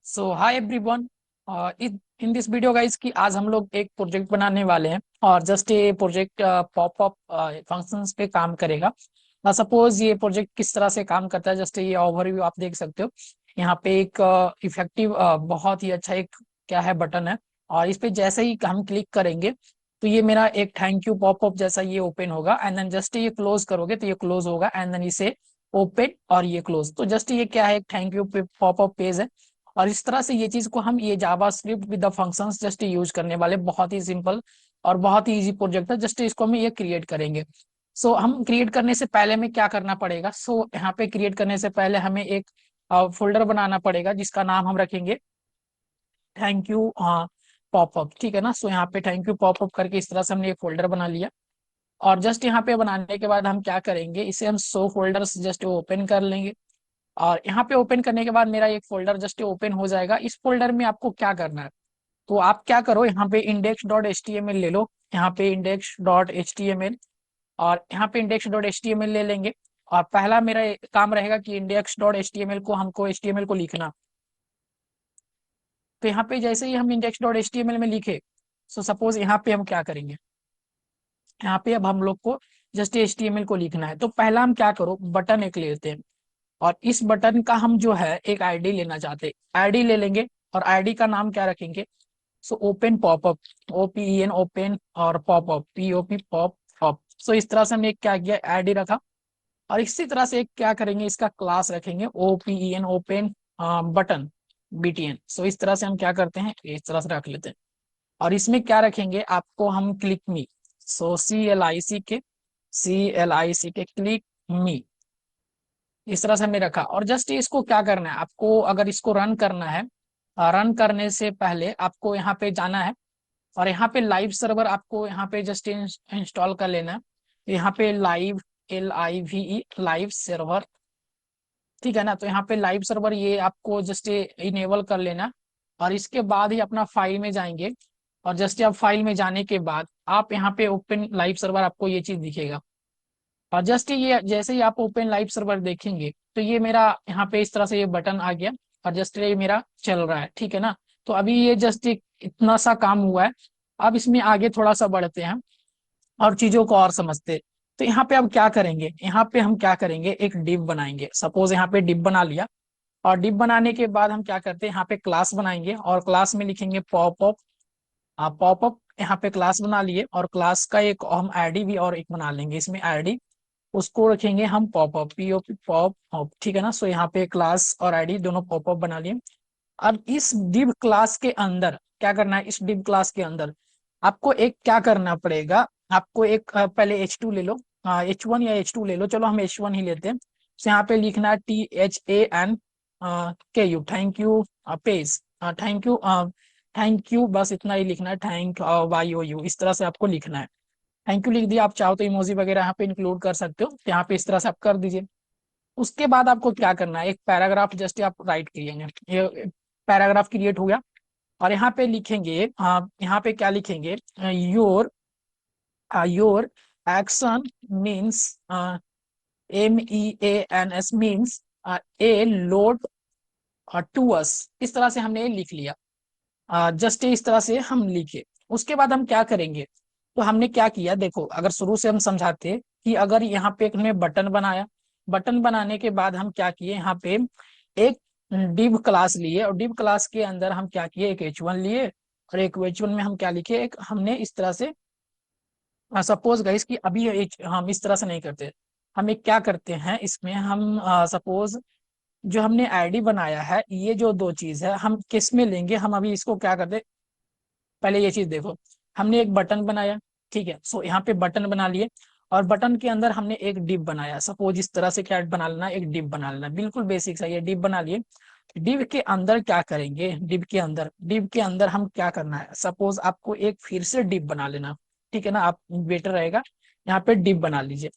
So hi everyone. In this video guys की आज हम लोग एक प्रोजेक्ट बनाने वाले हैं और जस्ट ये प्रोजेक्ट पॉप अप फंक्शंस पे काम करेगा। सपोज ये प्रोजेक्ट किस तरह से काम करता है, जस्ट ये ओवरव्यू आप देख सकते हो। यहाँ पे एक इफेक्टिव बहुत ही अच्छा एक क्या है बटन है, और इस पे जैसे ही हम क्लिक करेंगे तो ये मेरा एक थैंक यू पॉपअप जैसा ये ओपन होगा, एंड देन जस्ट ये क्लोज करोगे तो ये क्लोज होगा, एंड देन इसे ओपन और ये क्लोज। तो जस्ट ये क्या है, एक थैंक यू पॉपअप पेज है। और इस तरह से ये चीज को हम ये JavaScript with the functions just use करने वाले, बहुत ही सिंपल और बहुत ही इजी प्रोजेक्ट है। जस्ट इसको हम ये क्रिएट करेंगे। सो हम क्रिएट करने से पहले में क्या करना पड़ेगा, यहाँ पे क्रिएट करने से पहले हमें एक फोल्डर बनाना पड़ेगा जिसका नाम हम रखेंगे थैंक यू पॉपअप। ठीक है ना। सो यहाँ पे थैंक यू पॉपअप करके इस तरह से हमने एक फोल्डर बना लिया। और जस्ट यहाँ पे बनाने के बाद हम क्या करेंगे, इसे हम सो फोल्डर्स जस्ट ओपन कर लेंगे। और यहाँ पे ओपन करने के बाद मेरा एक फोल्डर जस्ट ओपन हो जाएगा। इस फोल्डर में आपको क्या करना है, तो आप क्या करो, यहाँ पे index.html ले लो। यहाँ पे index.html, और यहाँ पे index.html ले लेंगे। और पहला मेरा काम रहेगा कि index.html को हमको html को लिखना। तो यहाँ पे जैसे ही हम index.html में लिखे, सो सपोज यहाँ पे हम क्या करेंगे, यहाँ पे अब हम लोग को जस्ट html को लिखना है। तो पहला हम क्या करो, बटन एक लेते हैं। और इस बटन का हम जो है एक आईडी लेना चाहते हैं, आईडी ले लेंगे। और आईडी का नाम क्या रखेंगे, so open popup, OPEN open, और पॉपअप POP पॉप अप। सो इस तरह से हमने एक क्या किया, आईडी रखा। और इसी तरह से एक क्या करेंगे, इसका क्लास रखेंगे OPEN ओपन बटन BTN। सो इस तरह से हम क्या करते हैं, इस तरह से रख लेते हैं। और इसमें क्या रखेंगे, आपको हम क्लिक मी, सो CLIC के क्लिक मी, इस तरह से हमने रखा। और जस्ट इसको क्या करना है आपको, अगर इसको रन करना है, रन करने से पहले आपको यहाँ पे जाना है। और यहाँ पे लाइव सर्वर आपको यहाँ पे जस्ट इंस्टॉल कर लेना है। यहाँ पे लाइव LIVE लाइव सर्वर, ठीक है ना। तो यहाँ पे लाइव सर्वर ये आपको जस्ट इनेबल कर लेना। और इसके बाद ही अपना फाइल में जाएंगे। और जस्ट आप फाइल में जाने के बाद आप यहाँ पे ओपन लाइव सर्वर, आपको ये चीज दिखेगा। और जस्ट ये जैसे ही आप ओपन लाइव सर्वर देखेंगे तो ये मेरा यहाँ पे इस तरह से ये बटन आ गया। और जस्ट ये मेरा चल रहा है, ठीक है ना। तो अभी ये जस्ट एक इतना सा काम हुआ है। अब इसमें आगे थोड़ा सा बढ़ते हैं और चीजों को और समझते हैं। तो यहाँ पे अब क्या करेंगे, यहाँ पे हम क्या करेंगे, एक डिव बनाएंगे। सपोज यहाँ पे डिव बना लिया। और डिव बनाने के बाद हम क्या करते हैं, यहाँ पे क्लास बनाएंगे और क्लास में लिखेंगे पॉपअप। पॉपअप यहाँ पे क्लास बना लिए, और क्लास का एक हम आईडी भी और एक बना लेंगे इसमें आईडी, उसको रखेंगे हम पॉपअप POP पॉप अप। ठीक है ना। सो यहाँ पे क्लास और आईडी दोनों पॉपअप बना लिए। अब इस डिव क्लास के अंदर क्या करना है, इस डिव क्लास के अंदर आपको एक क्या करना पड़ेगा, आपको एक पहले H2 ले लो, H1 या H2 ले लो, चलो हम H1 ही लेते हैं। तो यहाँ पे लिखना है THANKU, thank you page, thank you, thank you, बस इतना ही लिखना है, थैंक YOU, इस तरह से आपको लिखना है। थैंक यू लिख दिया। आप चाहो तो इमोजी वगैरह यहाँ पे इंक्लूड कर सकते हो, तो यहाँ पे इस तरह से आप कर दीजिए। उसके बाद आपको क्या करना है, एक पैराग्राफ जस्ट आप राइट करिएंगे, ये पैराग्राफ क्रिएट हो गया। और यहाँ पे लिखेंगे, यहाँ पे क्या लिखेंगे, your action means, MEANS means a load to us. इस तरह से हमने लिख लिया। जस्ट इस तरह से हम लिखे। उसके बाद हम क्या करेंगे, तो हमने क्या किया देखो, अगर शुरू से हम समझाते कि अगर यहाँ पे हमने बटन बनाया, बटन बनाने के बाद हम क्या किए, यहाँ पे एक डिव क्लास लिए, और डिव क्लास के अंदर हम क्या किए, एक H1 लिए। और एक H1 में हम क्या लिखे, एक हमने इस तरह से, सपोज गाइस कि अभी हम इस तरह से नहीं करते। हम एक क्या करते हैं इसमें, हम सपोज जो हमने आईडी बनाया है, ये जो दो चीज है हम किस में लेंगे, हम अभी इसको क्या करते, पहले ये चीज देखो। हमने एक बटन बनाया, ठीक है। सो यहाँ पे बटन बना लिए। और बटन के अंदर हमने एक डिव बनाया, सपोज इस तरह से क्या बना लेना, एक डिव बना लेना, बिल्कुल बेसिक सा ये डिव बना लिए। डिव के अंदर क्या करेंगे, डिव के अंदर हम क्या करना है, सपोज आपको एक फिर से डिव बना लेना, ठीक है ना। आप बेटर रहेगा, यहाँ पे डिव बना लीजिए।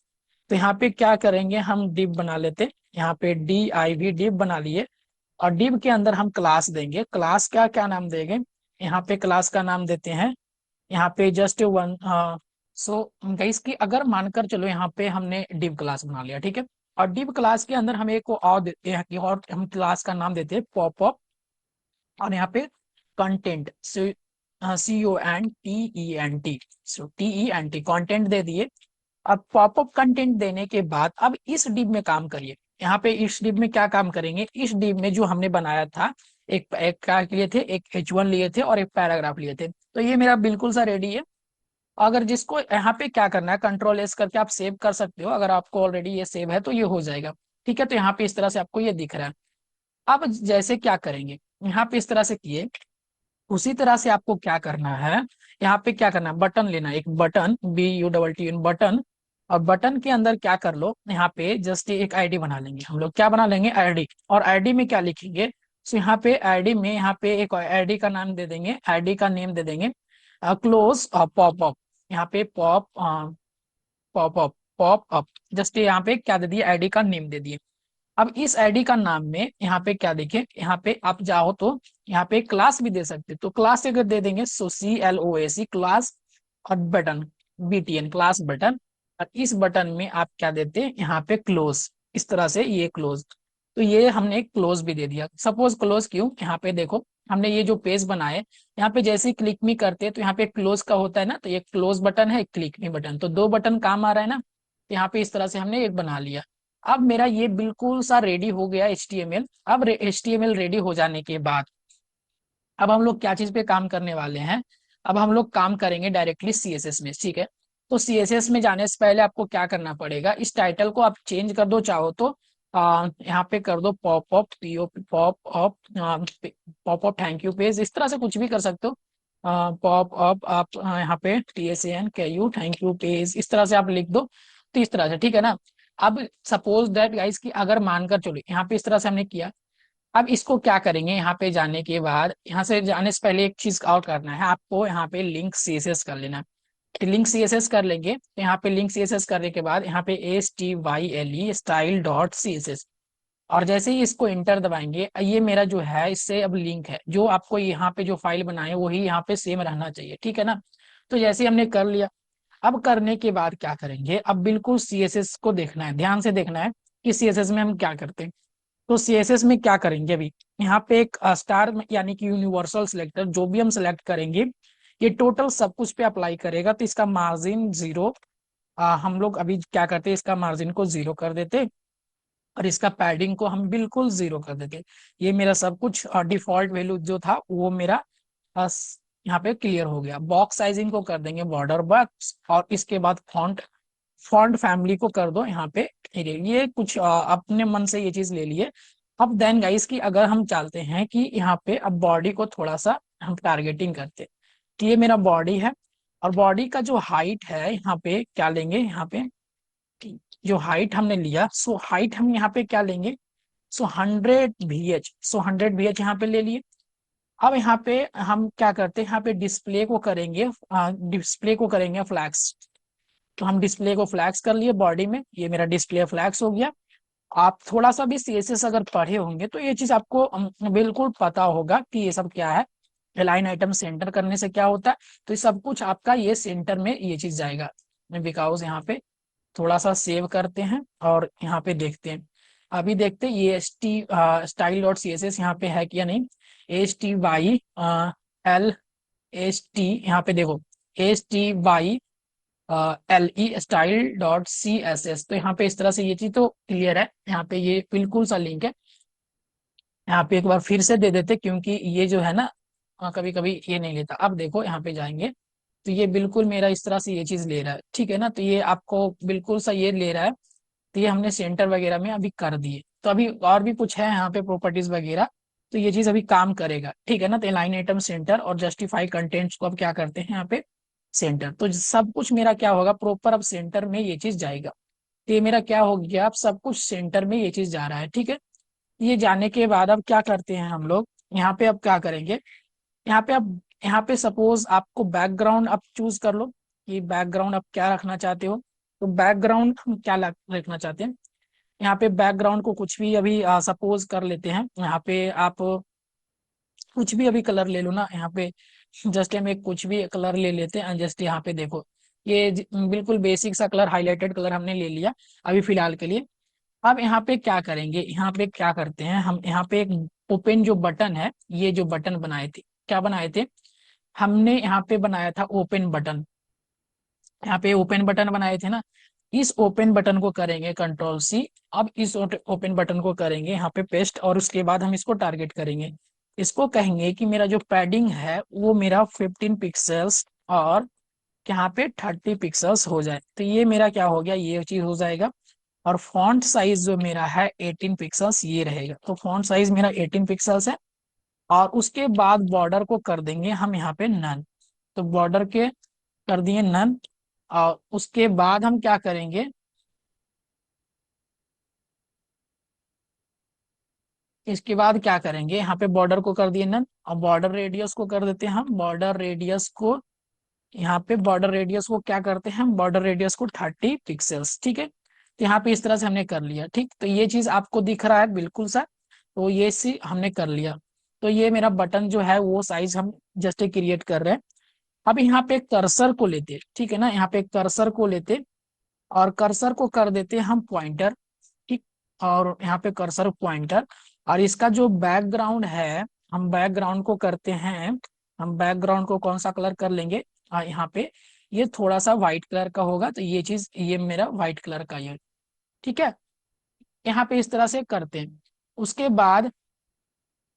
तो यहाँ पे क्या करेंगे, हम डिव बना लेते, यहाँ पे DIV डिव बना लिए। और डिव के अंदर हम क्लास देंगे, क्लास का क्या नाम देंगे, यहाँ पे क्लास का नाम देते हैं, यहाँ पे जस्ट वन। सो गाइस की अगर मानकर चलो यहाँ पे हमने डिव क्लास बना लिया, ठीक है। और डिव क्लास के अंदर हम एक को और देते हैं कि, और हम क्लास का नाम देते हैं पॉपअप और यहाँ पे कंटेंट, CONTENT, TENT कंटेंट दे दिए। अब पॉपअप कंटेंट देने के बाद अब इस डिव में काम करिए। यहाँ पे इस डिव में क्या काम करेंगे, इस डिव में जो हमने बनाया था, एक एक क्या लिए थे, एक H1 लिए थे और एक पैराग्राफ लिए थे। तो ये मेरा बिल्कुल सा रेडी है। अगर जिसको यहाँ पे क्या करना है, कंट्रोल S करके आप सेव कर सकते हो, अगर आपको ऑलरेडी ये सेव है तो ये हो जाएगा। ठीक है, तो यहाँ पे इस तरह से आपको ये दिख रहा है। अब जैसे क्या करेंगे, यहाँ पे इस तरह से किए, उसी तरह से आपको क्या करना है, यहाँ पे क्या करना है, बटन लेना है, एक बटन, BUTTN बटन। और बटन के अंदर क्या कर लो, यहाँ पे जस्ट एक आईडी बना लेंगे हम लोग। क्या बना लेंगे, आईडी। और आईडी में क्या लिखेंगे, तो यहाँ पे आईडी में, यहाँ पे एक आईडी का नाम दे देंगे, आईडी का नेम दे देंगे क्लोज पॉपअप। यहाँ पे पॉपअप पॉपअप जस्ट यहाँ पे क्या दे दिए, आईडी का नेम दे दिए। अब इस आईडी का नाम में यहाँ पे क्या देखें, यहाँ पे आप जाओ तो यहाँ पे क्लास भी दे सकते, तो क्लास अगर दे देंगे, सो CLOAC क्लास, और बटन BTN क्लास बटन। और इस बटन में आप क्या देते हैं, यहाँ पे क्लोज, इस तरह से ये क्लोज। तो ये हमने क्लोज भी दे दिया। सपोज क्लोज क्यों, यहाँ पे देखो, हमने ये जो पेज बनाए, यहाँ पे जैसे क्लिक मी करते हैं तो यहाँ पे क्लोज का होता है ना, तो ये क्लोज बटन है, क्लिक मी बटन, तो दो बटन काम आ रहा है ना। यहाँ पे इस तरह से हमने एक बना लिया। अब मेरा ये बिल्कुल सा रेडी हो गया HTML। अब HTML रेडी हो जाने के बाद अब हम लोग क्या चीज पे काम करने वाले हैं, अब हम लोग काम करेंगे डायरेक्टली CSS में। ठीक है, तो CSS में जाने से पहले आपको क्या करना पड़ेगा, इस टाइटल को आप चेंज कर दो चाहो तो, यहाँ पे कर दो popup, popup, popup thank you page, इस तरह से कुछ भी कर सकते हो। पॉपअप आप यहाँ पे THANKU थैंक यू पेज, इस तरह से आप लिख दो। तो इस तरह से, ठीक है ना। अब सपोज दैट गाइस की अगर मानकर चलो, यहाँ पे इस तरह से हमने किया। अब इसको क्या करेंगे, यहाँ पे जाने के बाद, यहाँ से जाने से पहले एक चीज और करना है आपको, यहाँ पे लिंक CSS कर लेना है। लिंक CSS कर लेंगे, तो यहाँ पे लिंक CSS करने के बाद यहाँ पे STYLE style.css, और जैसे ही इसको इंटर दबाएंगे, ये मेरा जो है इससे अब लिंक है, जो आपको यहाँ पे जो फाइल बनाए वही यहाँ पे सेम रहना चाहिए। ठीक है ना, तो जैसे हमने कर लिया। अब करने के बाद क्या करेंगे, अब बिल्कुल CSS को देखना है, ध्यान से देखना है कि CSS में हम क्या करते हैं। तो CSS में क्या करेंगे, अभी यहाँ पे एक स्टार यानी कि यूनिवर्सल सिलेक्टर, जो भी हम सिलेक्ट करेंगे ये टोटल सब कुछ पे अप्लाई करेगा। तो इसका मार्जिन 0, हम लोग अभी क्या करते हैं, इसका मार्जिन को 0 कर देते, और इसका पैडिंग को हम बिल्कुल 0 कर देते। ये मेरा सब कुछ डिफॉल्ट वैल्यू जो था वो मेरा यहाँ पे क्लियर हो गया। बॉक्स साइजिंग को कर देंगे बॉर्डर बॉक्स, और इसके बाद फॉन्ट, फॉन्ट फैमिली को कर दो यहाँ पे, ये कुछ अपने मन से ये चीज ले लिए। अब देन गाइस की अगर हम चाहते हैं कि यहाँ पे अब बॉडी को थोड़ा सा हम टारगेटिंग करते, तो ये मेरा बॉडी है। और बॉडी का जो हाइट है, यहाँ पे क्या लेंगे, यहाँ पे जो हाइट हमने लिया, सो हाइट हम यहाँ पे क्या लेंगे, सो 100 VH, सो 100 VH यहाँ पे ले लिए। अब यहाँ पे हम क्या करते हैं, यहाँ पे डिस्प्ले को करेंगे, डिस्प्ले को करेंगे फ्लैक्स। तो हम डिस्प्ले को फ्लैक्स कर लिए बॉडी में, ये मेरा डिस्प्ले फ्लैक्स हो गया। आप थोड़ा सा भी CSS अगर पढ़े होंगे तो ये चीज आपको बिल्कुल पता होगा कि ये सब क्या है। अलाइन आइटम सेंटर करने से क्या होता है, तो ये सब कुछ आपका ये सेंटर में ये चीज जाएगा। बिकॉज यहाँ पे थोड़ा सा सेव करते हैं और यहाँ पे देखते हैं, अभी देखते हैं ये style.css यहाँ पे है क्या नहीं। STYLST यहाँ पे देखो, STYLE style.css, तो यहाँ पे इस तरह से ये चीज तो क्लियर है। यहाँ पे ये बिल्कुल सा लिंक है। यहाँ पे एक बार फिर से दे देते, क्योंकि ये जो है ना कभी कभी ये नहीं लेता। अब देखो यहाँ पे जाएंगे तो ये बिल्कुल मेरा इस तरह से ये चीज ले रहा है। ठीक है ना, तो ये आपको बिल्कुल सा ये ले रहा है। तो ये हमने सेंटर वगैरह में अभी कर दिए। तो अभी और भी कुछ है यहाँ पे प्रॉपर्टीज वगैरह, तो ये चीज अभी काम करेगा। ठीक है ना, तो लाइन आइटम सेंटर और जस्टिफाई कंटेंट्स को अब क्या करते हैं यहाँ पे सेंटर, तो सब कुछ मेरा क्या होगा प्रॉपर, अब सेंटर में ये चीज जाएगा। तो ये मेरा क्या हो गया, अब सब कुछ सेंटर में ये चीज जा रहा है। ठीक है, ये जाने के बाद अब क्या करते हैं हम लोग, यहाँ पे अब क्या करेंगे, यहाँ पे अब यहाँ पे सपोज आपको बैकग्राउंड आप चूज कर लो कि बैकग्राउंड आप क्या रखना चाहते हो। तो बैकग्राउंड हम क्या रखना चाहते हैं, यहाँ पे बैकग्राउंड को कुछ भी अभी सपोज कर लेते हैं। यहाँ पे आप कुछ भी अभी कलर ले लो ना, यहाँ पे जस्ट हम एक कुछ भी कलर ले लेते हैं। जस्ट यहाँ पे देखो, ये बिल्कुल बेसिक सा कलर, हाईलाइटेड कलर हमने ले लिया अभी फिलहाल के लिए। अब यहाँ पे क्या करेंगे, यहाँ पे क्या करते हैं हम, यहाँ पे एक ओपन जो बटन है, ये जो बटन बनाए थे, क्या बनाए थे हमने, यहाँ पे बनाया था ओपन बटन, यहाँ पे ओपन बटन बनाए थे ना। इस ओपन बटन को करेंगे कंट्रोल सी। अब इस ओपन बटन को करेंगे यहाँ पे पेस्ट, और उसके बाद हम इसको टारगेट करेंगे। इसको कहेंगे कि मेरा जो पैडिंग है वो मेरा 15 पिक्सल्स और यहाँ पे 30 पिक्सल्स हो जाए। तो ये मेरा क्या हो गया, ये चीज हो जाएगा। और फॉन्ट साइज जो मेरा है 18 पिक्सल्स ये रहेगा। तो फॉन्ट साइज मेरा 18 पिक्सल्स है। और उसके बाद बॉर्डर को कर देंगे हम यहाँ पे नन। तो बॉर्डर के कर दिए नन। और उसके बाद हम क्या करेंगे, इसके बाद क्या करेंगे, यहाँ पे बॉर्डर को कर दिए नन, और बॉर्डर रेडियस को कर देते हैं हम, बॉर्डर रेडियस को यहाँ पे बॉर्डर रेडियस को क्या करते हैं हम, बॉर्डर रेडियस को 30 पिक्सल्स। ठीक है, तो यहाँ पे इस तरह से हमने कर लिया। ठीक, तो ये चीज आपको दिख रहा है बिल्कुल सा। तो ये सी हमने कर लिया। तो ये मेरा बटन जो है वो साइज हम जस्ट क्रिएट कर रहे हैं। अब यहाँ पे कर्सर को लेते, ठीक है ना, यहाँ पे कर्सर को लेते और कर्सर को कर देते हम पॉइंटर। ठीक, और यहाँ पे कर्सर पॉइंटर, और इसका जो बैकग्राउंड है, हम बैकग्राउंड को करते हैं, हम बैकग्राउंड को कौन सा कलर कर लेंगे, यहाँ पे ये थोड़ा सा व्हाइट कलर का होगा। तो ये चीज ये मेरा व्हाइट कलर का ये, ठीक है। यहाँ पे इस तरह से करते हैं। उसके बाद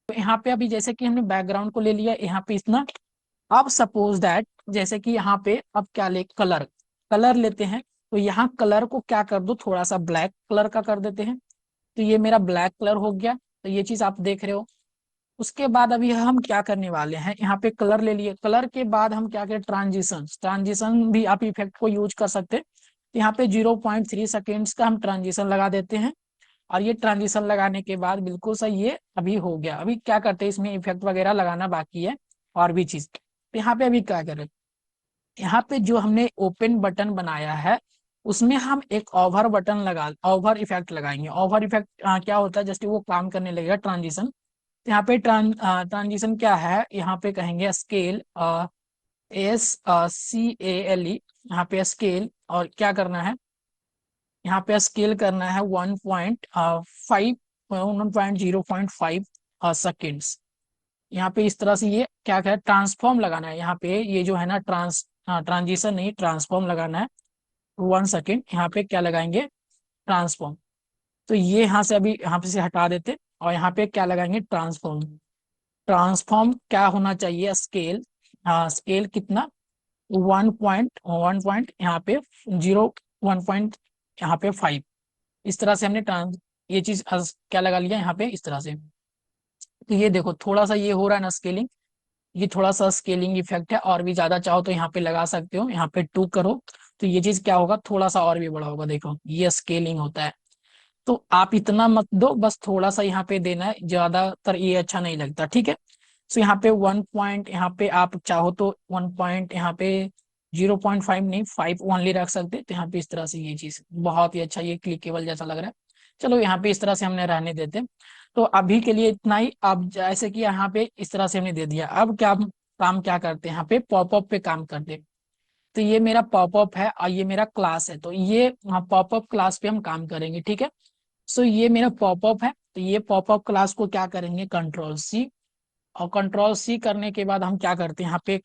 तो यहाँ पे अभी जैसे कि हमने बैकग्राउंड को ले लिया यहाँ पे इतना। अब सपोज दैट जैसे कि यहाँ पे अब क्या ले, कलर, कलर लेते हैं। तो यहाँ कलर को क्या कर दो, थोड़ा सा ब्लैक कलर का कर देते हैं। तो ये मेरा ब्लैक कलर हो गया। तो ये चीज आप देख रहे हो। उसके बाद अभी हम क्या करने वाले हैं, यहाँ पे कलर ले लिए, कलर के बाद हम क्या करें, ट्रांजिशन, ट्रांजिशन भी आप इफेक्ट को यूज कर सकते हैं। तो यहाँ पे 0.3 सेकेंड्स का हम ट्रांजिशन लगा देते हैं। और ये ट्रांजिशन लगाने के बाद बिल्कुल सही ये अभी हो गया। अभी क्या करते हैं, इसमें इफेक्ट वगैरह लगाना बाकी है और भी चीज। तो यहाँ पे अभी क्या करें, यहाँ पे जो हमने ओपन बटन बनाया है उसमें हम एक ओवर बटन लगा, ओवर इफेक्ट लगाएंगे। ओवर इफेक्ट क्या होता है, जस्ट वो काम करने लगेगा ट्रांजिशन। यहाँ पे ट्रांजिशन क्या है, यहाँ पे कहेंगे स्केल, SCALE, यहाँ पे स्केल, और क्या करना है, यहाँ पे स्केल करना है 1.5, 1.0.5 सेकेंड्स। यहाँ पे इस तरह से ये क्या क्या ट्रांसफॉर्म लगाना है, यहाँ पे ये जो है ना ट्रांजिशन नहीं, ट्रांसफॉर्म लगाना है 1 सेकेंड। यहाँ पे क्या लगाएंगे, ट्रांसफॉर्म। तो ये यहाँ से अभी यहाँ पे से हटा देते, और यहाँ पे क्या लगाएंगे, ट्रांसफॉर्म। ट्रांसफॉर्म क्या होना चाहिए, स्केल, हाँ स्केल कितना, 1.1 यहाँ पे 1 यहाँ पे 5। इस तरह से हमने ट्रांस ये चीज क्या लगा लिया यहाँ पे इस तरह से। तो ये देखो थोड़ा सा ये हो रहा है ना स्केलिंग, ये थोड़ा सा स्केलिंग इफेक्ट है। और भी ज्यादा चाहो तो यहाँ पे लगा सकते हो, यहाँ पे 2 करो। तो ये चीज क्या होगा, थोड़ा सा और भी बड़ा होगा, देखो ये स्केलिंग होता है। तो आप इतना मत दो, बस थोड़ा सा यहाँ पे देना है, ज्यादातर ये अच्छा नहीं लगता, ठीक है। सो यहाँ पे 1 पॉइंट, यहाँ पे आप चाहो तो 1 पॉइंट, यहाँ पे 0.5 नहीं 5 ओनली रख सकते। तो यहाँ पे इस तरह से ये चीज बहुत ही अच्छा, ये क्लिकेबल जैसा लग रहा है। चलो यहाँ पे इस तरह से हमने रहने देते हैं। तो अभी के लिए इतना ही। अब जैसे कि यहाँ पे इस तरह से हमने दे दिया, अब क्या काम क्या करते हैं, यहाँ पे पॉपअप पे काम करते हैं। तो ये मेरा पॉपअप है और ये मेरा क्लास है। तो ये पॉपअप क्लास पे हम काम करेंगे, ठीक है। सो ये मेरा पॉपअप है। तो ये पॉपअप क्लास को क्या करेंगे, कंट्रोल सी। और कंट्रोल सी करने के बाद हम क्या करते हैं, यहाँ पे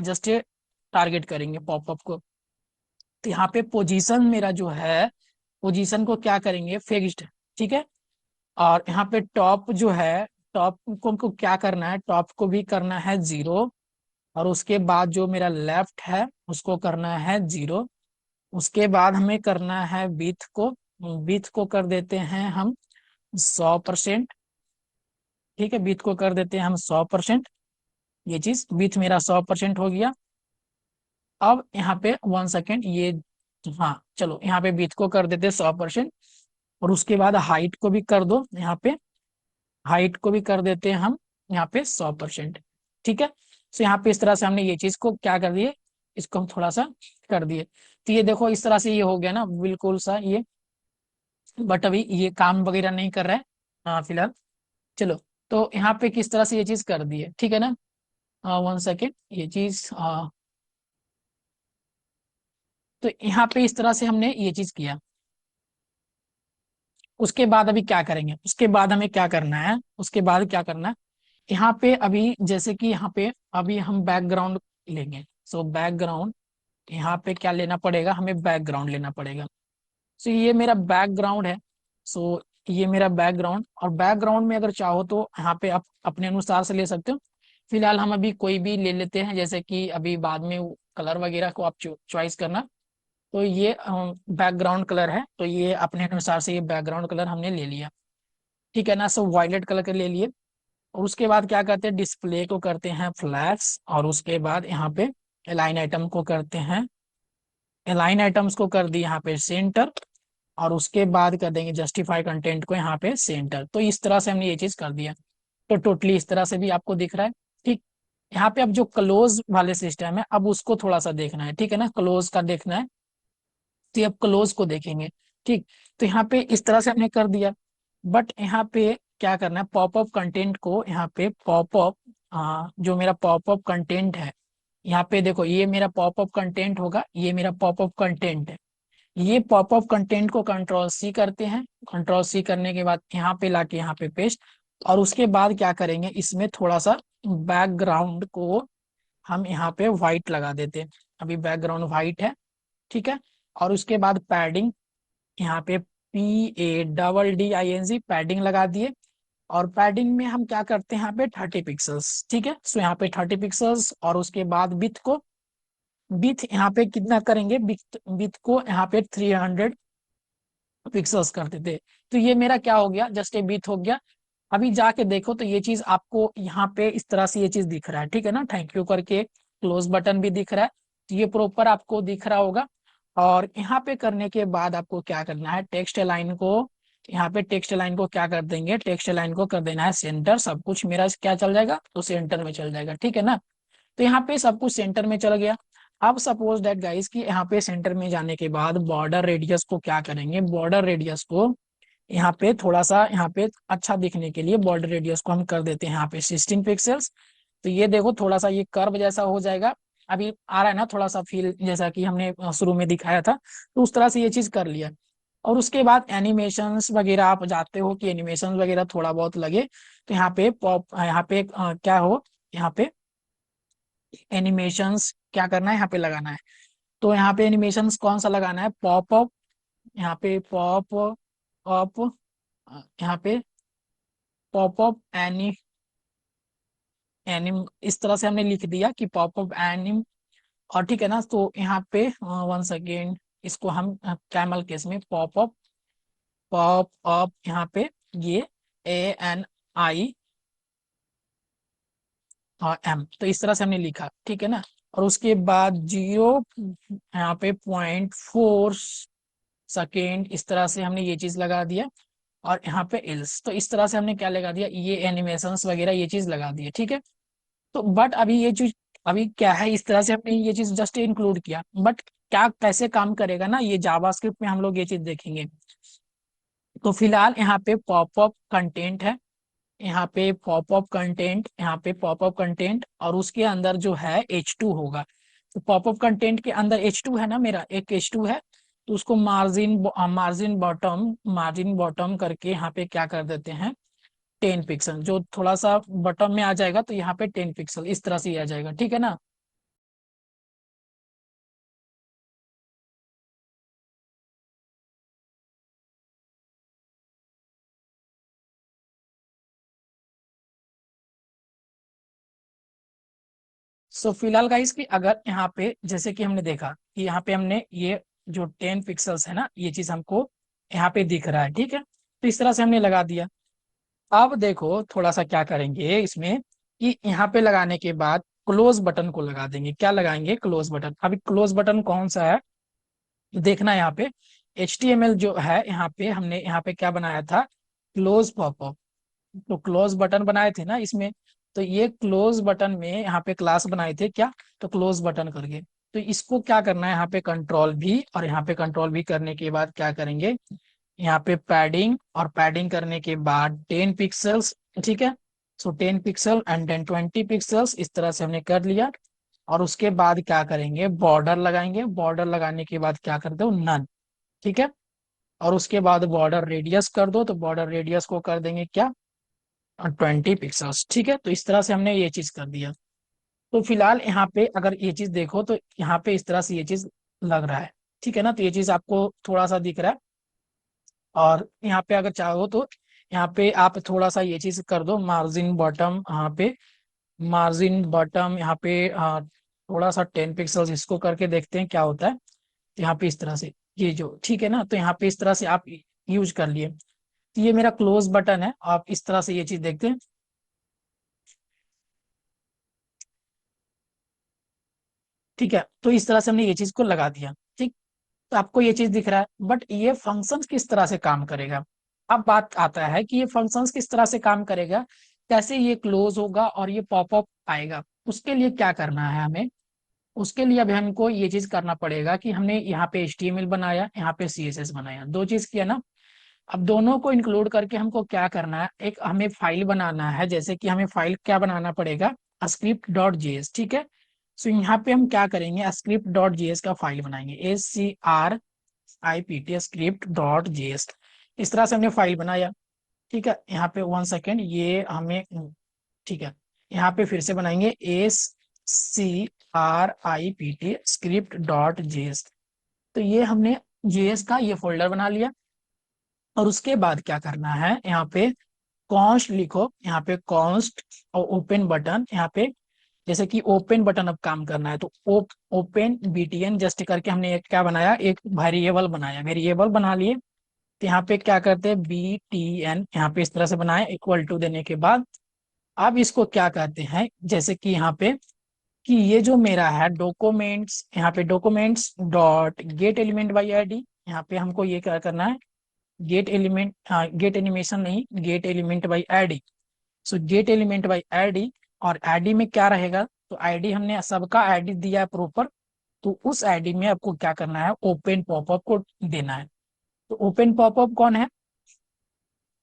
जस्ट टारगेट करेंगे पॉपअप को। तो यहाँ पे पोजीशन मेरा जो है, पोजीशन को क्या करेंगे, फिक्स्ड, ठीक है। और यहाँ पे टॉप जो है, टॉप को क्या करना है, टॉप को भी करना है 0। और उसके बाद जो मेरा लेफ्ट है उसको करना है 0। उसके बाद हमें करना है विथ को, विथ को कर देते हैं हम 100%। ठीक है, विथ को कर देते हैं हम 100%। ये चीज विथ मेरा 100% हो गया। अब यहाँ पे 1 सेकेंड ये, हाँ चलो यहाँ पे विथ को कर देते हैं 100%। और उसके बाद हाइट को भी कर दो, यहाँ पे हाइट को भी कर देते हैं हम यहाँ पे 100%। ठीक है, तो यहाँ पे इस तरह से हमने ये चीज को क्या कर दिए, इसको हम थोड़ा सा कर दिए। तो ये देखो इस तरह से ये हो गया ना बिल्कुल सा ये। बट अभी ये काम वगैरह नहीं कर रहा है फिलहाल। चलो, तो यहाँ पे किस तरह से ये चीज कर दी है, ठीक है ना। 1 सेकेंड ये चीज तो यहाँ पे इस तरह से हमने ये चीज किया। उसके बाद अभी क्या करेंगे, उसके बाद हमें क्या करना है, उसके बाद क्या करना है, यहाँ पे अभी जैसे कि यहाँ पे अभी हम बैकग्राउंड लेंगे। सो बैकग्राउंड, यहाँ पे क्या लेना पड़ेगा, हमें बैकग्राउंड लेना पड़ेगा। सो ये मेरा बैकग्राउंड है। सो ये मेरा बैकग्राउंड, और बैकग्राउंड में अगर चाहो तो यहाँ पे आप अपने अनुसार से ले सकते हो। फिलहाल हम अभी कोई भी ले लेते हैं, जैसे कि अभी बाद में कलर वगैरह को आप चॉइस करना। तो ये बैकग्राउंड कलर है, तो ये अपने अनुसार से ये बैकग्राउंड कलर हमने ले लिया। ठीक है ना, सो वायलेट कलर के ले लिए। और उसके बाद क्या करते हैं, डिस्प्ले को करते हैं फ्लैट्स, और उसके बाद यहाँ पे अलाइन आइटम को करते हैं, अलाइन आइटम्स को कर दी यहाँ पे सेंटर, और उसके बाद कर देंगे जस्टिफाई कंटेंट को यहाँ पे सेंटर। तो इस तरह से हमने ये चीज कर दिया। तो टोटली इस तरह से भी आपको दिख रहा है। ठीक, यहाँ पे अब जो क्लोज वाले सिस्टम है, अब उसको थोड़ा सा देखना है, ठीक है ना, क्लोज का देखना है। तो अब क्लोज को देखेंगे। ठीक, तो यहाँ पे इस तरह से हमने कर दिया। बट यहाँ पे क्या करना है, पॉपअप कंटेंट को यहाँ पे पॉपअप, जो मेरा पॉपअप कंटेंट है, यहाँ पे देखो ये मेरा पॉपअप कंटेंट होगा, ये मेरा पॉपअप कंटेंट है। ये पॉपअप कंटेंट को कंट्रोल सी करते हैं, कंट्रोल सी करने के बाद यहाँ पे लाके यहाँ पे पेस्ट। और उसके बाद क्या करेंगे, इसमें थोड़ा सा बैकग्राउंड को हम यहाँ पे व्हाइट लगा देते हैं। अभी बैकग्राउंड व्हाइट है, ठीक है। और उसके बाद पैडिंग, यहाँ पे PADDING पैडिंग लगा दिए। और पैडिंग में हम क्या करते हैं, यहाँ पे 30 पिक्सल्स, ठीक है। सो यहाँ पे 30 पिक्सल्स, और उसके बाद विथ को, विथ यहाँ पे कितना करेंगे, विथ विथ को यहाँ पे 300 पिक्सल्स करते थे। तो ये मेरा क्या हो गया, जस्ट ए विथ हो गया। अभी जाके देखो तो ये चीज आपको यहाँ पे इस तरह से ये चीज दिख रहा है, ठीक है ना, थैंक यू करके क्लोज बटन भी दिख रहा है। तो ये प्रॉपर आपको दिख रहा होगा। और यहाँ पे करने के बाद आपको क्या करना है, टेक्स्ट लाइन को, यहाँ पे टेक्स्ट लाइन को क्या कर देंगे, टेक्स्ट लाइन को कर देना है सेंटर। सब कुछ मेरा क्या चल जाएगा, तो सेंटर में चल जाएगा, ठीक है ना। तो यहाँ पे सब कुछ सेंटर में चल गया। अब सपोज दैट गाइस कि यहाँ पे सेंटर में जाने के बाद बॉर्डर रेडियस को क्या करेंगे, बॉर्डर रेडियस को यहाँ पे थोड़ा सा, यहाँ पे अच्छा दिखने के लिए बॉर्डर रेडियस को हम कर देते हैं यहाँ पे 16 पिक्सल्स। तो ये देखो थोड़ा सा ये कर्व जैसा हो जाएगा। अभी आ रहा है ना थोड़ा सा फील, जैसा कि हमने शुरू में दिखाया था। तो उस तरह से ये चीज कर लिया। और उसके बाद एनिमेशंस वगैरह आप जाते हो कि एनिमेशन वगैरह थोड़ा बहुत लगे, तो यहाँ पे पॉप, यहाँ पे क्या हो, यहाँ पे एनिमेशंस क्या करना है, यहाँ पे लगाना है। तो यहाँ पे एनिमेशंस कौन सा लगाना है, पॉप अप, यहाँ पे पॉप अप, यहाँ पे पॉपअप एनी, एनिम, इस तरह से हमने लिख दिया कि पॉपअप एनिम। और ठीक है ना, तो यहाँ पे 1 सेकेंड, इसको हम कैमल केस में पॉपअप, पॉप अप यहाँ पे ये ANIM, तो इस तरह से हमने लिखा, ठीक है ना। और उसके बाद 0.4 सेकेंड, इस तरह से हमने ये चीज लगा दिया। और यहाँ पे एल्स, तो इस तरह से हमने क्या लगा दिया, ये एनिमेशंस वगैरह ये चीज लगा दी है, ठीक है। तो बट अभी ये चीज, अभी क्या है, इस तरह से हमने ये चीज जस्ट इंक्लूड किया, बट क्या कैसे काम करेगा ना, ये जावास्क्रिप्ट में हम लोग ये चीज देखेंगे। तो फिलहाल यहाँ पे पॉपअप कंटेंट है, यहाँ पे पॉपअप कंटेंट, यहाँ पे पॉपअप कंटेंट, और उसके अंदर जो है H2 होगा। तो पॉपअप कंटेंट के अंदर H2 है ना, मेरा एक H2 है। तो उसको मार्जिन बॉटम करके यहाँ पे क्या कर देते हैं, 10 पिक्सल, जो थोड़ा सा बटन में आ जाएगा, तो यहाँ पे 10 पिक्सल इस तरह से ही आ जाएगा, ठीक है ना। सो फिलहाल गाइस कि अगर यहाँ पे जैसे कि हमने देखा कि यहाँ पे हमने ये जो 10 पिक्सल्स है ना, ये चीज हमको यहाँ पे दिख रहा है, ठीक है। तो इस तरह से हमने लगा दिया। अब देखो थोड़ा सा क्या करेंगे इसमें, कि यहाँ पे लगाने के बाद क्लोज बटन को लगा देंगे। क्या लगाएंगे, क्लोज बटन। अभी क्लोज बटन कौन सा है देखना, यहाँ पे HTML जो है, यहाँ पे हमने यहाँ पे क्या बनाया था, क्लोज पॉपअप। तो क्लोज बटन बनाए थे ना इसमें। तो ये क्लोज बटन में यहाँ पे क्लास बनाए थे क्या, तो क्लोज बटन करके। तो इसको क्या करना है, यहाँ पे कंट्रोल भी, और यहाँ पे कंट्रोल भी करने के बाद क्या करेंगे, यहाँ पे पैडिंग, और पैडिंग करने के बाद 10 पिक्सल्स, ठीक है। सो 10 पिक्सल एंड देन 20 पिक्सल्स, इस तरह से हमने कर लिया। और उसके बाद क्या करेंगे, बॉर्डर लगाएंगे। बॉर्डर लगाने के बाद क्या करते हो, नन, ठीक है। और उसके बाद बॉर्डर रेडियस कर दो, तो बॉर्डर रेडियस को कर देंगे क्या, 20 पिक्सल्स। ठीक है, तो इस तरह से हमने ये चीज कर दिया। तो फिलहाल यहाँ पे अगर ये चीज देखो तो यहाँ पे इस तरह से ये चीज लग रहा है। ठीक है ना, तो ये चीज आपको थोड़ा सा दिख रहा है। और यहाँ पे अगर चाहो तो यहाँ पे आप थोड़ा सा ये चीज कर दो, मार्जिन बॉटम यहाँ पे, मार्जिन बॉटम यहाँ पे थोड़ा सा 10 पिक्सल्स, इसको करके देखते हैं क्या होता है। तो यहाँ पे इस तरह से ये जो, ठीक है ना, तो यहाँ पे इस तरह से आप यूज कर लिए। तो ये मेरा क्लोज बटन है, आप इस तरह से ये चीज देखते हैं। ठीक है, तो इस तरह से हमने ये चीज को लगा दिया। ठीक, तो आपको ये चीज दिख रहा है, बट ये फंक्शंस किस तरह से काम करेगा। अब बात आता है कि ये फंक्शंस किस तरह से काम करेगा, कैसे ये क्लोज होगा और ये पॉपअप आएगा। उसके लिए क्या करना है हमें, उसके लिए अभी हमको ये चीज करना पड़ेगा कि हमने यहाँ पे HTML बनाया, यहाँ पे CSS बनाया, दो चीज किया ना। अब दोनों को इंक्लूड करके हमको क्या करना है, एक हमें फाइल बनाना है। जैसे कि हमें फाइल क्या बनाना पड़ेगा, script.js। ठीक है, सो यहाँ पे हम क्या करेंगे, script.js का फाइल बनाएंगे, SCRIPT script.js। इस तरह से हमने फाइल बनाया। ठीक है, यहाँ पे 1 सेकेंड, ये हमें, ठीक है, यहाँ पे फिर से बनाएंगे SCRIPT script.js। तो ये हमने JS का ये फोल्डर बना लिया। और उसके बाद क्या करना है, यहाँ पे कॉन्स्ट लिखो, यहाँ पे कॉन्स्ट और ओपन बटन, यहाँ पे जैसे कि ओपन बटन अब काम करना है तो ओपन BTN जस्ट करके हमने एक क्या बनाया, एक वेरिएबल बनाया, वेरिएबल बना लिए। तो यहाँ पे क्या करते हैं, BTN यहाँ पे इस तरह से बनाया, इक्वल टू देने के बाद अब इसको क्या कहते हैं, जैसे कि यहाँ पे कि ये जो मेरा है डॉक्यूमेंट्स, यहाँ पे documents dot gate element by ID, यहाँ पे हमको ये क्या करना है, गेट एलिमेंट, गेट एनिमेशन नहीं, gate element by ID। So gate element by ID, और ID में क्या रहेगा, तो ID हमने सबका ID दिया है प्रॉपर। तो उस ID में आपको क्या करना है, ओपन पॉपअप को देना है। तो ओपन पॉपअप कौन है,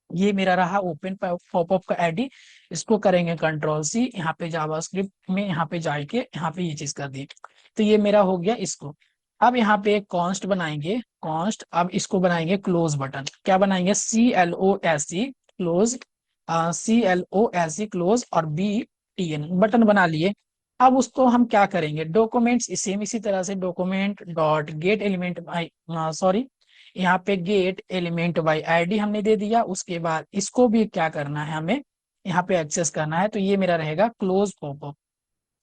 ये मेरा रहा ओपन पॉपअप का ID। इसको करेंगे कंट्रोल C, यहाँ पे जावास्क्रिप्ट में यहाँ पे जाके यहाँ पे ये चीज कर दी। तो ये मेरा हो गया इसको। अब यहाँ पे एक कॉन्स्ट बनाएंगे, कॉन्स्ट, अब इसको बनाएंगे क्लोज बटन। क्या बनाएंगे, CLOSE क्लोज, CLOSE क्लोज, और BTN बटन बना लिए। अब उसको हम क्या करेंगे, डॉक्यूमेंट्स सेम इसी तरह से document dot gate element by, sorry, यहाँ पे गेट एलिमेंट बाई ID हमने दे दिया। उसके बाद इसको भी क्या करना है, हमें यहाँ पे एक्सेस करना है। तो ये मेरा रहेगा क्लोज पॉपअप।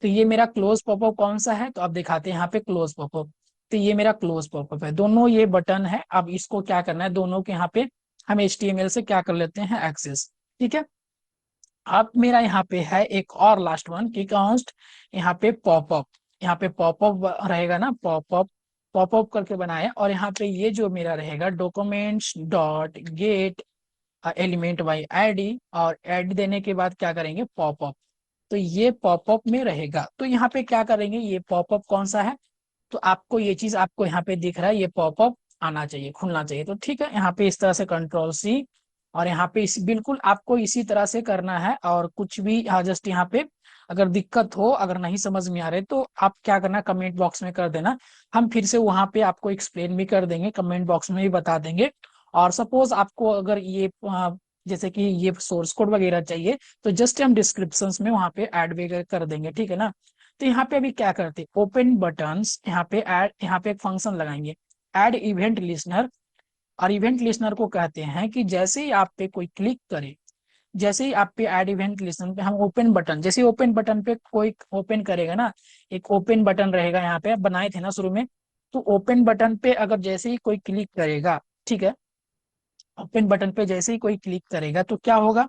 तो ये मेरा क्लोज पॉपअप कौन सा है, तो अब दिखाते हैं यहाँ पे क्लोज पॉपअप। तो ये मेरा क्लोज पॉपअप है, दोनों ये बटन है। अब इसको क्या करना है, दोनों के यहाँ पे हम HTML से क्या कर लेते हैं, एक्सेस। ठीक है, अब मेरा यहाँ पे है एक और लास्ट वन की काउंट, यहाँ पे पॉपअप, यहाँ पे पॉपअप रहेगा ना, पॉपअप, पॉपअप करके बनाया। और यहाँ पे ये जो मेरा रहेगा documents dot gate element by ID, और ऐड देने के बाद क्या करेंगे, पॉपअप। तो ये पॉपअप में रहेगा। तो यहाँ पे क्या करेंगे, ये पॉपअप कौन सा है, तो आपको ये चीज आपको यहाँ पे दिख रहा है, ये पॉपअप आना चाहिए, खुलना चाहिए। तो ठीक है, यहाँ पे इस तरह से कंट्रोल C, और यहाँ पे इस बिल्कुल आपको इसी तरह से करना है। और कुछ भी जस्ट यहाँ पे अगर दिक्कत हो, अगर नहीं समझ में आ रहे, तो आप क्या करना, कमेंट बॉक्स में कर देना। हम फिर से वहां पे आपको एक्सप्लेन भी कर देंगे, कमेंट बॉक्स में भी बता देंगे। और सपोज आपको अगर ये जैसे कि ये सोर्स कोड वगैरह चाहिए, तो जस्ट हम डिस्क्रिप्शन में वहां पे ऐड वगैरह कर देंगे। ठीक है ना, तो यहाँ पे अभी क्या करते, ओपन बटन्स, यहाँ पे ऐड, यहाँ पे एक फंक्शन लगाएंगे, ऐड इवेंट लिस्नर। और इवेंट लिस्नर को कहते हैं कि जैसे ही आप पे कोई क्लिक करे, जैसे ही आप पे ऐड इवेंट लिस्नर पे हम ओपन बटन, जैसे ओपन बटन पे कोई ओपन करेगा ना, एक ओपन बटन रहेगा, यहाँ पे बनाए थे ना शुरू में। तो ओपन बटन पे अगर जैसे ही कोई क्लिक करेगा, ठीक है, ओपन बटन पे जैसे ही कोई क्लिक करेगा तो क्या होगा,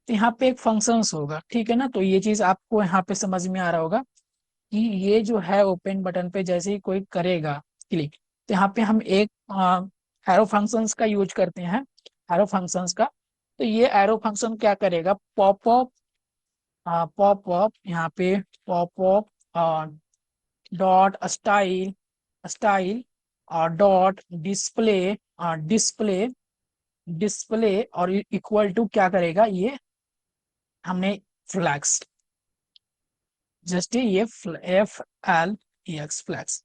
तो यहाँ पे एक फंक्शंस होगा। ठीक है ना, तो ये चीज आपको यहाँ पे समझ में आ रहा होगा कि ये जो है ओपन बटन पे जैसे ही कोई करेगा क्लिक, तो यहाँ पे हम एक एरो फंक्शंस का यूज करते हैं, एरो फंक्शंस का। तो ये एरो फंक्शन क्या करेगा, पॉपअप, पॉपअप यहाँ पे पॉपअप डॉट स्टाइल, स्टाइल और डॉट डिस्प्ले, डिस्प्ले, डिस्प्ले और इक्वल टू क्या करेगा, ये हमने फ्लैक्स, जस्ट ये FLEX फ्लैक्स।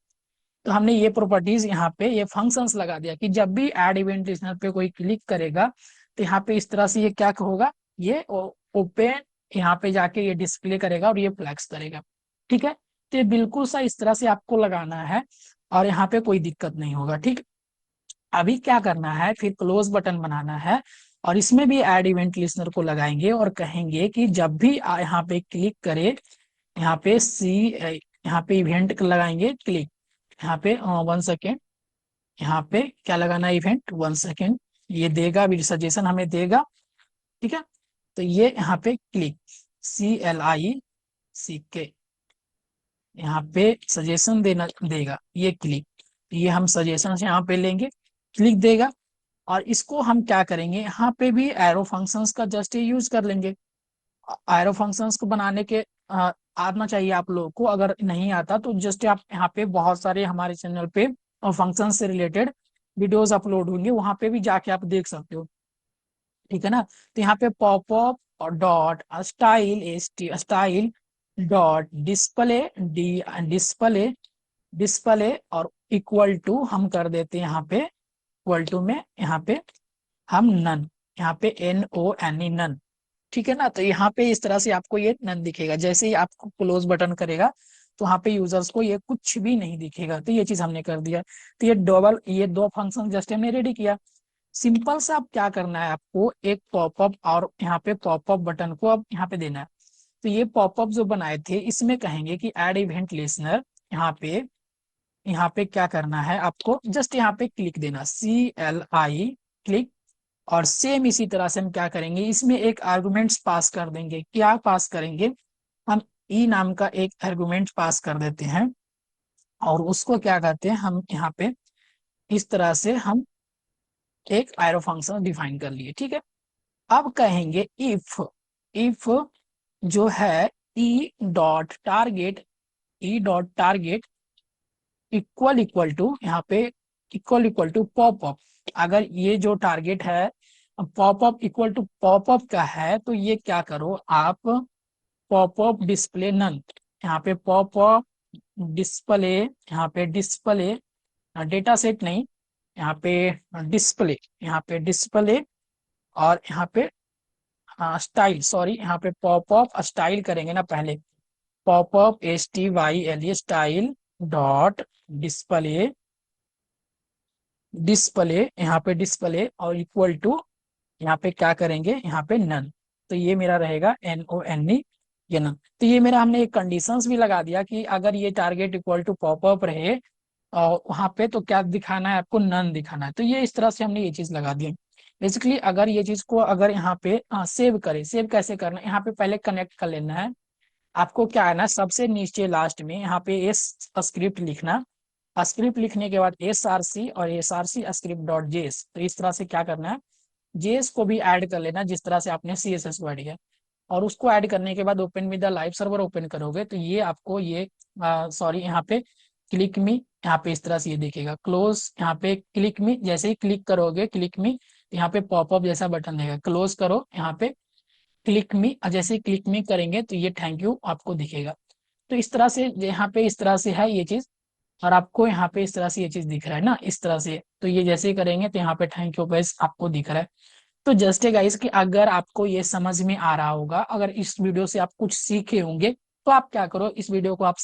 तो हमने ये प्रॉपर्टीज यहाँ पे ये फंक्शंस लगा दिया कि जब भी ऐड इवेंट लिस्टनर पे कोई क्लिक करेगा तो यहाँ पे इस तरह से ये क्या होगा, ये ओपन यहाँ पे जाके ये डिस्प्ले करेगा और ये फ्लैक्स करेगा। ठीक है, तो ये बिल्कुल सा इस तरह से आपको लगाना है और यहाँ पे कोई दिक्कत नहीं होगा। ठीक, अभी क्या करना है, फिर क्लोज बटन बनाना है और इसमें भी ऐड इवेंट लिस्नर को लगाएंगे और कहेंगे कि जब भी यहाँ पे क्लिक करे, यहाँ पे यहाँ पे इवेंट लगाएंगे क्लिक, यहाँ पे 1 सेकेंड, यहाँ पे क्या लगाना है, इवेंट 1 सेकेंड, ये देगा भी सजेशन हमें देगा। ठीक है, तो ये यहाँ पे क्लिक CLICK, यहाँ पे सजेशन देना देगा, ये क्लिक, ये हम सजेशन यहाँ पे लेंगे, क्लिक देगा। और इसको हम क्या करेंगे, यहाँ पे भी एरो फंक्शंस का जस्ट यूज कर लेंगे। एरो फंक्शंस को बनाने के आना चाहिए आप लोगों को, अगर नहीं आता तो जस्ट आप यहाँ पे बहुत सारे हमारे चैनल पे फंक्शन से रिलेटेड वीडियोस अपलोड होंगे, वहां पे भी जाके आप देख सकते हो। ठीक है ना, तो यहाँ पे पॉपअप और dot style dot display display display और इक्वल टू हम कर देते हैं यहाँ पे, इक्वल टू में यहाँ पे हम नन, यहाँ पे NONE नन। ठीक है ना, तो यहाँ पे इस तरह से आपको ये नन दिखेगा, जैसे ही आपको क्लोज बटन करेगा तो यहाँ पे यूजर्स को ये कुछ भी नहीं दिखेगा। तो ये चीज हमने कर दिया, तो ये दो फंक्शन जस्ट हमने रेडी किया। सिंपल सा अब क्या करना है, आपको एक पॉपअप और यहाँ पे पॉपअप बटन को अब यहाँ पे देना है। तो ये पॉपअप जो बनाए थे इसमें कहेंगे कि ऐड इवेंट लिसनर, यहाँ पे क्या करना है, आपको जस्ट यहाँ पे क्लिक देना, CLI क्लिक। और सेम इसी तरह से हम क्या करेंगे, इसमें एक आर्गुमेंट्स पास कर देंगे। क्या पास करेंगे, हम ई नाम का एक आर्गुमेंट पास कर देते हैं और उसको क्या कहते हैं, हम यहाँ पे इस तरह से हम एक एरो फंक्शन डिफाइन कर लिए। ठीक है, अब कहेंगे इफ जो है E dot target equal to यहाँ पे इक्वल टू पॉपअप। अगर ये जो टारगेट है पॉपअप इक्वल टू पॉपअप का है तो ये क्या करो आप, पॉपअप डिस्प्ले नन, यहाँ पे पॉपअप डिस्प्ले, यहाँ पे डिस्प्ले डेटा सेट नहीं, यहाँ पे डिस्प्ले, यहाँ पे डिस्प्ले और यहाँ पे स्टाइल, सॉरी यहाँ पे पॉपअप स्टाइल करेंगे ना पहले, popup STYLE style dot display display, यहाँ पे डिस्प्ले और इक्वल टू यहाँ पे क्या करेंगे, यहाँ पे नन। तो ये मेरा रहेगा NONE ये नन। तो ये मेरा हमने एक कंडीशंस भी लगा दिया कि अगर ये टारगेट इक्वल टू पॉपअप रहे और वहां पे तो क्या दिखाना है आपको, नन दिखाना है। तो ये इस तरह से हमने ये चीज लगा दी। बेसिकली अगर ये चीज को अगर यहाँ पे सेव करें, सेव कैसे करना है, यहाँ पे पहले कनेक्ट कर लेना है। आपको क्या है ना, सबसे नीचे लास्ट में यहाँ पे एस स्क्रिप्ट लिखना, स्क्रिप्ट लिखने के बाद SRC और SRC स्क्रिप्ट डॉट जेएस। तो इस तरह से क्या करना है, जेएस को भी ऐड कर लेना जिस तरह से आपने CSS को ऐड किया। और उसको ऐड करने के बाद open with the live server open करोगे तो ये आपको ये सॉरी यहाँ पे क्लिक मी, यहाँ पे इस तरह से ये दिखेगा। क्लोज, यहाँ पे क्लिक मी, जैसे ही क्लिक करोगे क्लिक मी, यहाँ पे पॉपअप जैसा बटन देगा, क्लोज करो यहाँ पे क्लिक मी, जैसे ही क्लिक मी करेंगे तो ये थैंक यू आपको दिखेगा। तो इस तरह से यहाँ पे इस तरह से है ये चीज, और आपको यहाँ पे इस तरह से ये चीज दिख रहा है ना, इस तरह से। तो ये जैसे ही करेंगे तो यहाँ पे थैंक यू गाइस आपको दिख रहा है। तो जस्ट गाइस कि अगर आपको ये समझ में आ रहा होगा, अगर इस वीडियो से आप कुछ सीखे होंगे तो आप क्या करो, इस वीडियो को आप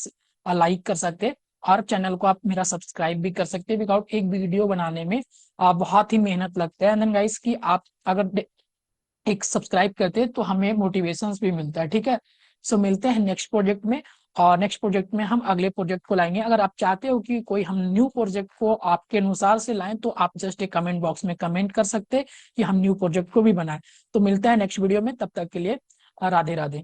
लाइक कर सकते और चैनल को आप मेरा सब्सक्राइब भी कर सकते, बिकॉज एक वीडियो बनाने में बहुत ही मेहनत लगता है। एंड गाइस कि आप अगर एक सब्सक्राइब करते हैं तो हमें मोटिवेशंस भी मिलता है। ठीक है, सो मिलते हैं नेक्स्ट प्रोजेक्ट में, और नेक्स्ट प्रोजेक्ट में हम अगले प्रोजेक्ट को लाएंगे। अगर आप चाहते हो कि कोई हम न्यू प्रोजेक्ट को आपके अनुसार से लाएं तो आप जस्ट एक कमेंट बॉक्स में कमेंट कर सकते हैं कि हम न्यू प्रोजेक्ट को भी बनाएं। तो मिलते हैं नेक्स्ट वीडियो में, तब तक के लिए राधे राधे।